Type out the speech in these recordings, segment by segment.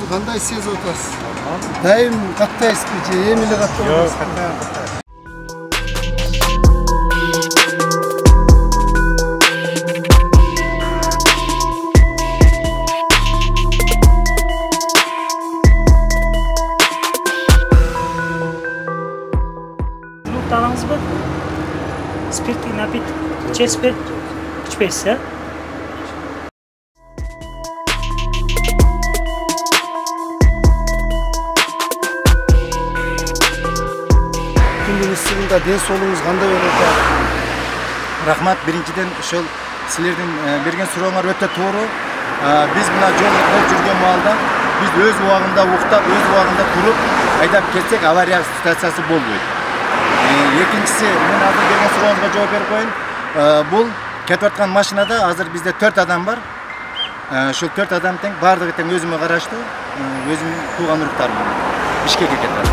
кандай сезип атасыз? Дайым каттайсызбы же эми эле каттап атасызбы? Алыңызбы? Спирттик напиток içесизби? İçпейсиз, а? Күндүн ысыгында ден соолугуңуз кандай болуп атат? Рахмат, биринчиден ошол силердин берген сурооңор өтө туура. Биз мына жолдо жүргөн маалда биз өз убагында уктап, өз убагында туруп айдап келсек авария ситуациясы болбойт. Экинчиси, мен азыр берген сурооңузга жооп берип коеюн. Бул кетип аткан машинада азыр бизде 4 адам бар. Ошол 4 адам тең бардыгы тең өзүмө караштуу, өзүмдүн тууган уруктарым менен Бишкекке кетип атат.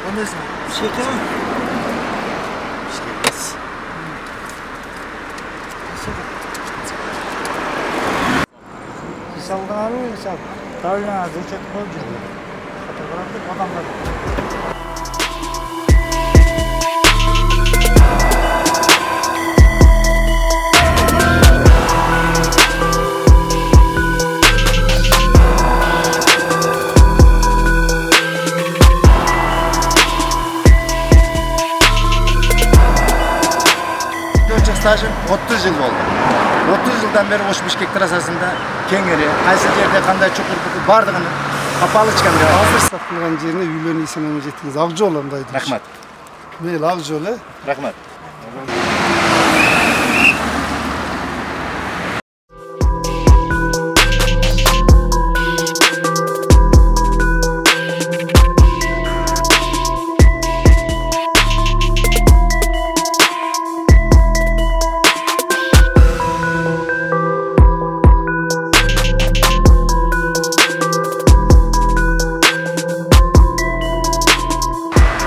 Кандайсың? Бишкеккеби? Бишкек. Мисалдары, мисал, давление зачет коюп жүрдү. Фотографтык адамдар. Стажым 30 жыл болду. 30 жылдан бери ош Бишкек трассасында кеңири, кайсы жерде кандай чукур бардыгын капалы ичкен. Азыр сатылган жерине үйлөрүн эсенеме жеттиңиз. Ак жол андай дейт. Рахмат. Мейли, ак жол, Рахмат.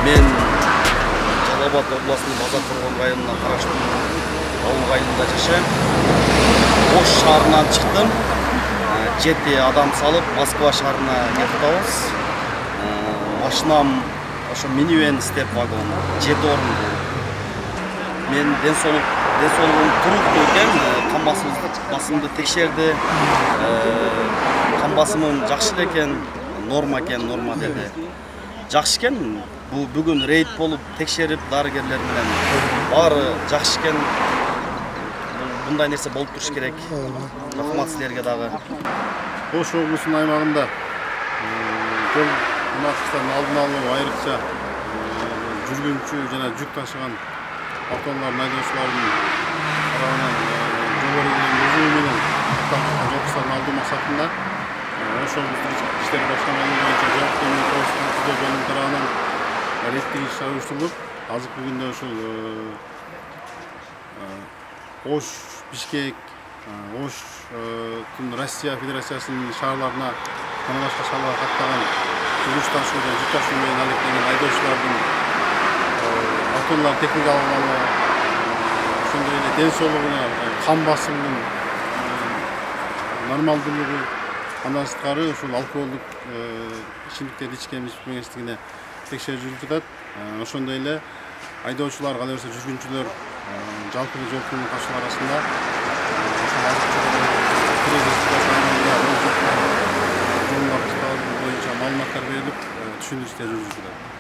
Мен Жалал-Абад областының Базар-Тұрған районына қараштым, ауыл районында жашаймын. Ош шаарынан чыктым. 7 адам салып Москва шаарына кетип атабыз. Машинам ошо минивэн степ вагон 7 орунду. Мен ден соолугум туруктуу экен, кан басымды текшерди. Кан басымым жакшы экен, норма деди. Жакшы экен. Бул бүгүн рейд болуп текшерип дарыгерлер менен баары жакшы экен. Мындай нерсе болуп туруш керек. Рахмат силерге дагы. Ош облусунун аймагында жол мунакчылыктын алдын алуу айрыкча жүргүнчү жана жүк ташыган автоунаалардын айдоочулардын тарабынан жол эрежелерин бузуу менен жол кырсыктарын алдоо максатында Ош облустук иштер башкармалыгы боюнча жауаптуу милдеттүүлүктү түзүүнүн тарабынан рейдтик иш-чара уюштурулуп, азыркы күндө ушул Ош, Бишкек, Оштун Россия Федерациясынын шаарларына, жана башка шаарларга каттаган жүрүш ташуу жана жүк ташуу менен алектенген айдоочулардын автоунаалар техникалык абалы, ошондой эле ден соолугуна, кан басымынын нормалдуулугу, андан сырткары ушул алкоголдук ичимдиктерди ичкен-ичпегенлигине текшерүү жүрүп жатат. Ошондой эле айдоочулар, кандай болсо жүргүнчүлөр жалпы жол кыймыл арасында жолдор боюнча маалыматтар берилип, түшүндүрүү иштери жүрүп жатат.